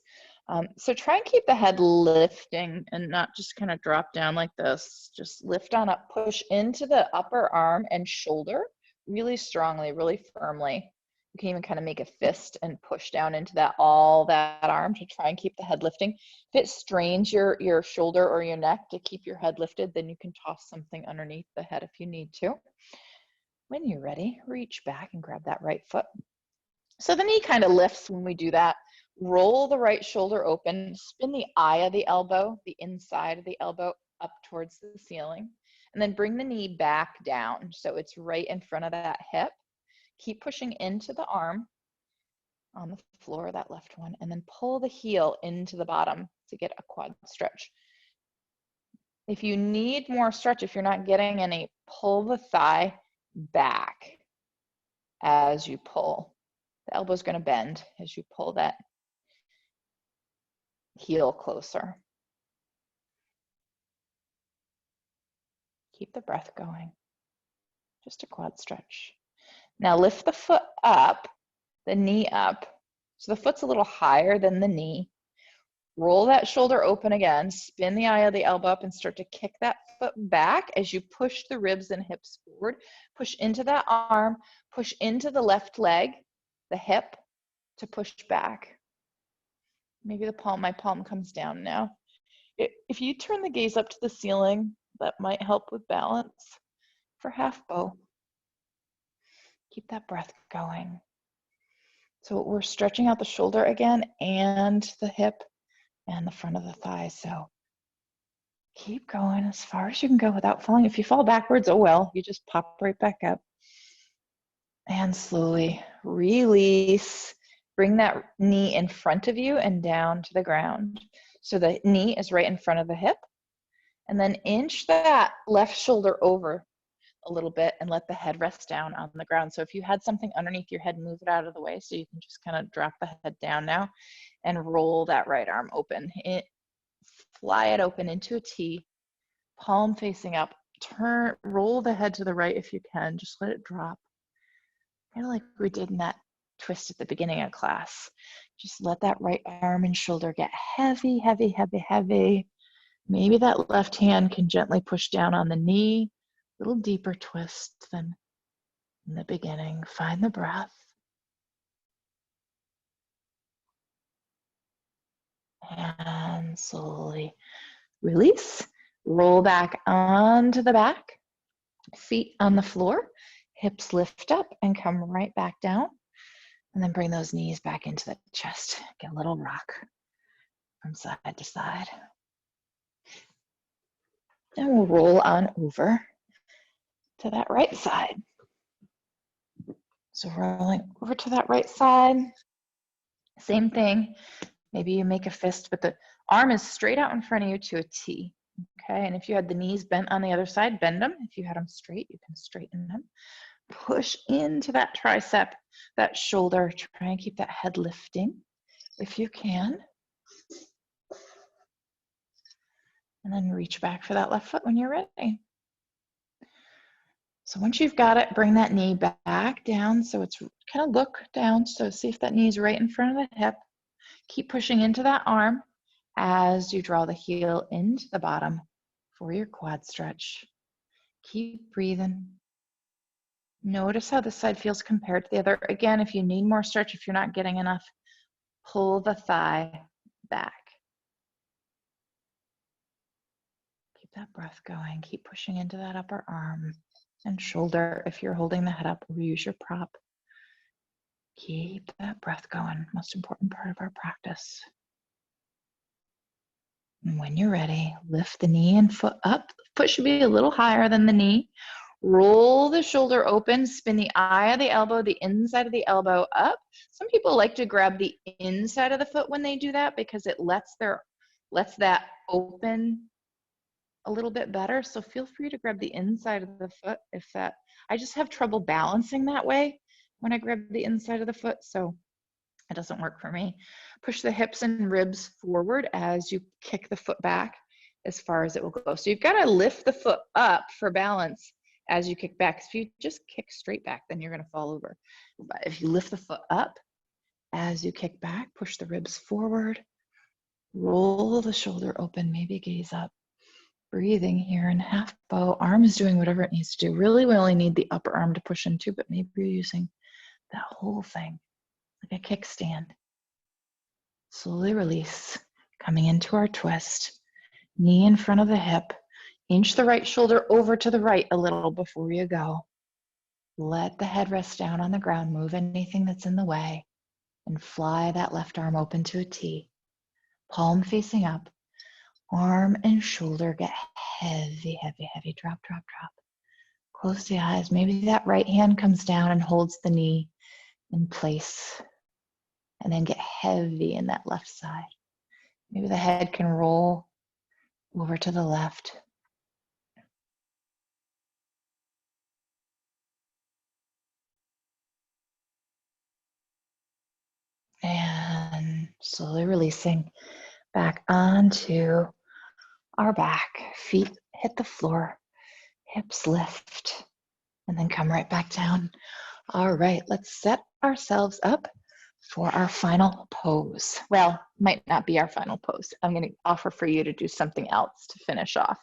A: So try and keep the head lifting and not just kind of drop down like this. Just lift on up, push into the upper arm and shoulder really strongly, really firmly. You can even kind of make a fist and push down into that arm to try and keep the head lifting. If it strains your shoulder or your neck to keep your head lifted, then you can toss something underneath the head if you need to. When you're ready, reach back and grab that right foot. So the knee kind of lifts when we do that. Roll the right shoulder open, spin the eye of the elbow, the inside of the elbow up towards the ceiling, and then bring the knee back down so it's right in front of that hip. Keep pushing into the arm on the floor, that left one, and then pull the heel into the bottom to get a quad stretch. If you need more stretch, if you're not getting any, pull the thigh back as you pull. The elbow's going to bend as you pull that heel closer. Keep the breath going. Just a quad stretch. Now lift the foot up, the knee up. So the foot's a little higher than the knee. Roll that shoulder open again, spin the eye of the elbow up and start to kick that foot back as you push the ribs and hips forward. Push into that arm, push into the left leg, the hip to push back. Maybe my palm comes down now. If you turn the gaze up to the ceiling, that might help with balance for half bow. Keep that breath going. So we're stretching out the shoulder again and the hip and the front of the thigh. So keep going as far as you can go without falling. If you fall backwards, oh well, you just pop right back up. And slowly release. Bring that knee in front of you and down to the ground. So the knee is right in front of the hip. And then inch that left shoulder over a little bit and let the head rest down on the ground. So if you had something underneath your head, move it out of the way so you can just kind of drop the head down now and roll that right arm open. Fly it open into a T, palm facing up. Roll the head to the right if you can. Just let it drop. Kind of like we did in that twist at the beginning of class. Just let that right arm and shoulder get heavy, heavy, heavy, heavy. Maybe that left hand can gently push down on the knee. A little deeper twist than in the beginning. Find the breath. And slowly release. Roll back onto the back. Feet on the floor. Hips lift up and come right back down. And then bring those knees back into the chest. Get a little rock from side to side. And we'll roll on over to that right side. So rolling over to that right side. Same thing. Maybe you make a fist, but the arm is straight out in front of you to a T. Okay, and if you had the knees bent on the other side, bend them. If you had them straight, you can straighten them. Push into that tricep, that shoulder. Try and keep that head lifting if you can. And then reach back for that left foot when you're ready. So once you've got it, bring that knee back down. So it's kind of look down. So see if that knee is right in front of the hip. Keep pushing into that arm as you draw the heel into the bottom for your quad stretch. Keep breathing. Notice how this side feels compared to the other. Again, if you need more stretch, if you're not getting enough, pull the thigh back. Keep that breath going. Keep pushing into that upper arm. And shoulder, if you're holding the head up, or use your prop. Keep that breath going. Most important part of our practice. And when you're ready, lift the knee and foot up. Foot should be a little higher than the knee. Roll the shoulder open, spin the eye of the elbow, the inside of the elbow up. Some people like to grab the inside of the foot when they do that because it lets that open a little bit better. So feel free to grab the inside of the foot I just have trouble balancing that way when I grab the inside of the foot, so it doesn't work for me. Push the hips and ribs forward as you kick the foot back as far as it will go. So you've got to lift the foot up for balance as you kick back. If you just kick straight back, then you're going to fall over. But if you lift the foot up as you kick back, push the ribs forward, roll the shoulder open, maybe gaze up. Breathing here in half bow, arm is doing whatever it needs to do. Really, we only need the upper arm to push into, but maybe you're using that whole thing like a kickstand. Slowly release, coming into our twist. Knee in front of the hip. Inch the right shoulder over to the right a little before you go. Let the head rest down on the ground. Move anything that's in the way and fly that left arm open to a T. Palm facing up. Arm and shoulder get heavy, heavy, heavy. Drop, drop, drop. Close the eyes. Maybe that right hand comes down and holds the knee in place. And then get heavy in that left side. Maybe the head can roll over to the left. And slowly releasing back onto our back. Feet hit the floor, hips lift, and then come right back down. All right, let's set ourselves up for our final pose. Well, might not be our final pose. I'm going to offer for you to do something else to finish off.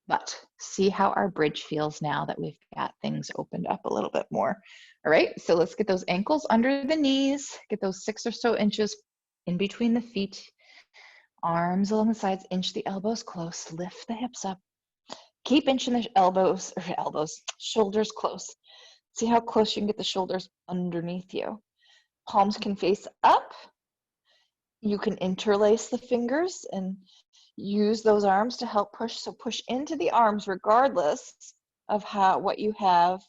A: But see how our bridge feels now that we've got things opened up a little bit more. All right, so let's get those ankles under the knees, get those 6 or so inches in between the feet, arms along the sides, inch the elbows close, lift the hips up, keep inching the shoulders close. See how close you can get the shoulders underneath you. Palms can face up. You can interlace the fingers and use those arms to help push. So push into the arms regardless of what you have,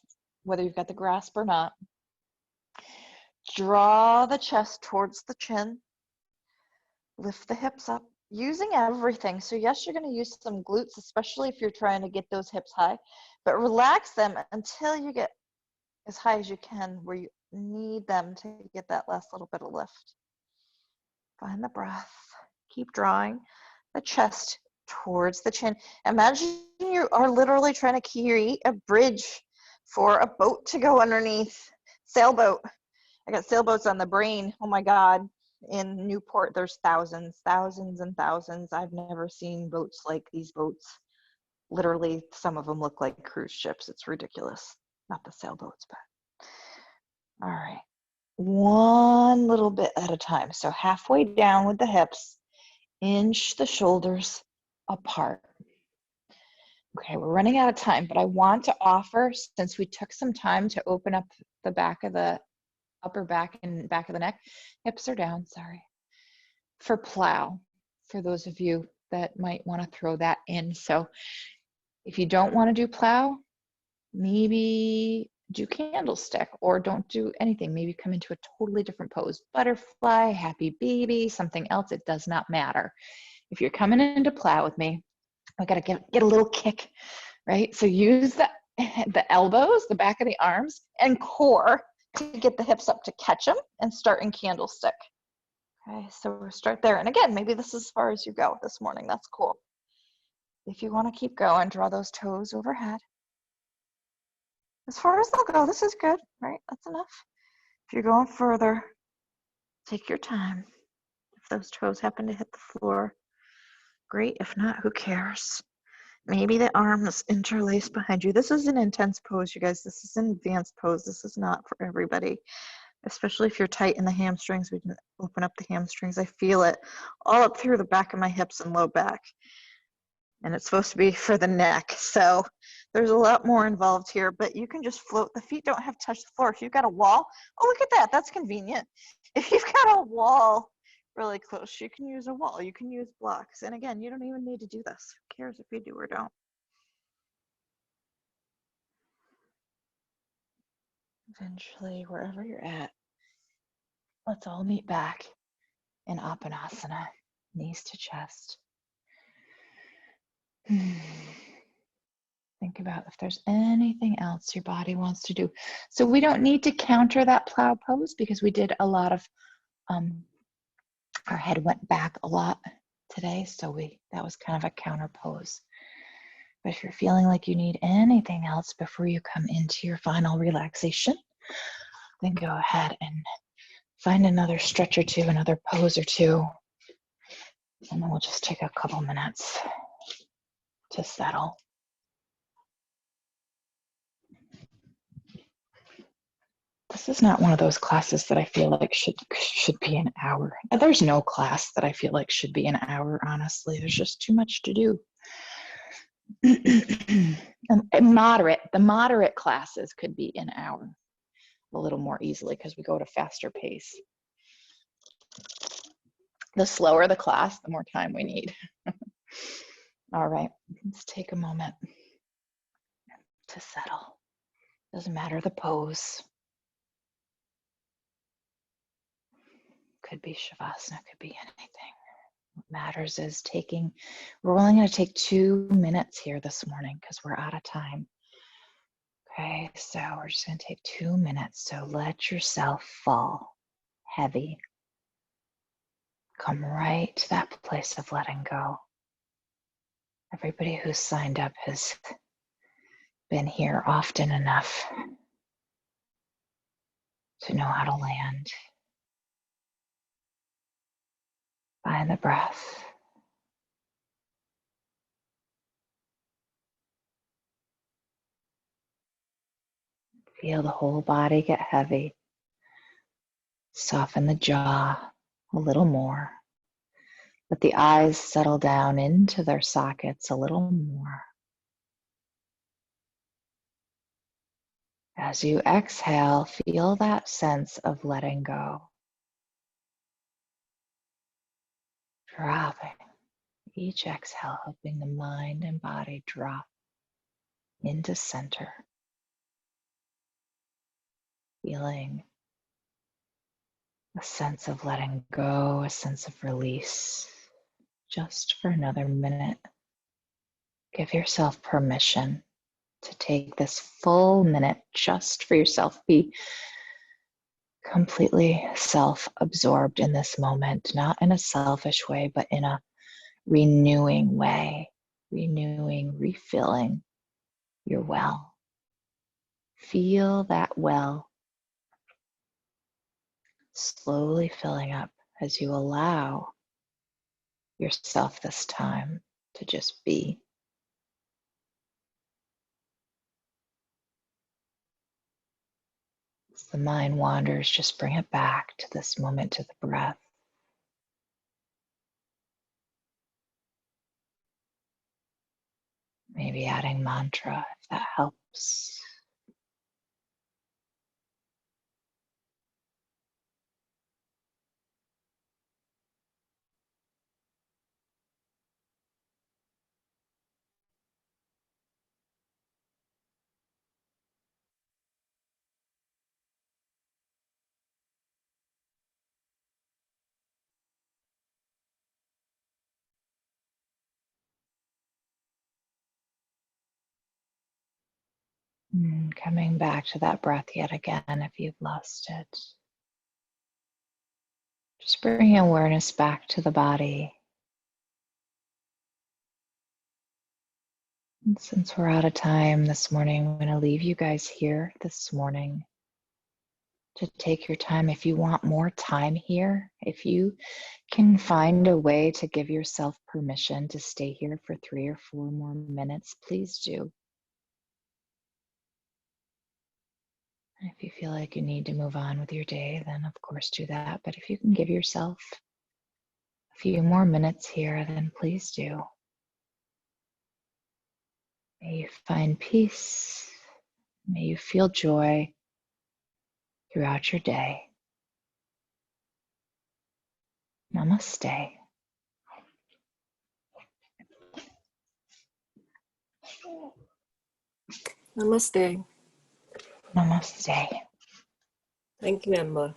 A: whether you've got the grasp or not. Draw the chest towards the chin. Lift the hips up, using everything. So yes, you're going to use some glutes, especially if you're trying to get those hips high, but relax them until you get as high as you can where you need them to get that last little bit of lift. Find the breath. Keep drawing the chest towards the chin. Imagine you are literally trying to create a bridge for a boat to go underneath. Sailboat. I got sailboats on the brain. Oh my God. In Newport, there's thousands and thousands. I've never seen boats like these boats. Literally, some of them look like cruise ships. It's ridiculous. Not the sailboats, but all right. One little bit at a time. So halfway down with the hips, inch the shoulders apart. Okay, we're running out of time, but I want to offer, since we took some time to open up the back of the upper back and back of the neck, hips are down, sorry, for plow, for those of you that might want to throw that in. So if you don't want to do plow, maybe do candlestick, or don't do anything. Maybe come into a totally different pose. Butterfly, happy baby, something else. It does not matter. If you're coming into plow with me, I got to get a little kick, right? So use the elbows, the back of the arms, and core to get the hips up to catch them and start in candlestick. Okay, so we'll start there. And again, maybe this is as far as you go this morning. That's cool. If you want to keep going, draw those toes overhead. As far as they'll go, this is good, right? That's enough. If you're going further, take your time. If those toes happen to hit the floor, great. If not, who cares? Maybe the arms interlace behind you. This is an intense pose, you guys. This is an advanced pose. This is not for everybody, especially if you're tight in the hamstrings. We can open up the hamstrings. I feel it all up through the back of my hips and low back.
B: and it's supposed to be for the neck. So there's a lot more involved here, but you can just float. The feet don't have to touch the floor. If you've got a wall, oh, look at that. That's convenient. If you've got a wall really close, you can use a wall. You can use blocks. And again, you don't even need to do this. Who cares if you do or don't? Eventually, wherever you're at, let's all meet back in Apanasana, knees to chest. Think about if there's anything else your body wants to do. So we don't need to counter that plow pose because we did a lot of, our head went back a lot today. So that was kind of a counter pose. But if you're feeling like you need anything else before you come into your final relaxation, then go ahead and find another stretch or two, another pose or two. And then we'll just take a couple minutes to settle. This is not one of those classes that I feel like should be an hour. There's no class that I feel like should be an hour, honestly. There's just too much to do. The moderate classes could be an hour a little more easily because we go at a faster pace. The slower the class, the more time we need. All right, let's take a moment to settle. Doesn't matter the pose. Could be Shavasana, could be anything. What matters is we're only going to take 2 minutes here this morning because we're out of time. Okay, so we're just going to take 2 minutes. So let yourself fall heavy. Come right to that place of letting go. Everybody who's signed up has been here often enough to know how to land. Find the breath. Feel the whole body get heavy. Soften the jaw a little more. Let the eyes settle down into their sockets a little more. As you exhale, feel that sense of letting go. Dropping. Each exhale, helping the mind and body drop into center. Feeling a sense of letting go, a sense of release. Just for another minute. Give yourself permission to take this full minute just for yourself. Be completely self-absorbed in this moment, not in a selfish way, but in a renewing way. Renewing, refilling your well. Feel that well slowly filling up as you allow yourself this time to just be. As the mind wanders, just bring it back to this moment, to the breath. Maybe adding mantra if that helps. And coming back to that breath yet again if you've lost it. Just bringing awareness back to the body. And since we're out of time this morning, I'm going to leave you guys here this morning to take your time. If you want more time here, if you can find a way to give yourself permission to stay here for 3 or 4 more minutes, please do. And if you feel like you need to move on with your day, then of course do that. But if you can give yourself a few more minutes here, then please do. May you find peace. May you feel joy throughout your day. Namaste.
C: Namaste.
B: Namaste.
C: Thank you, Amber.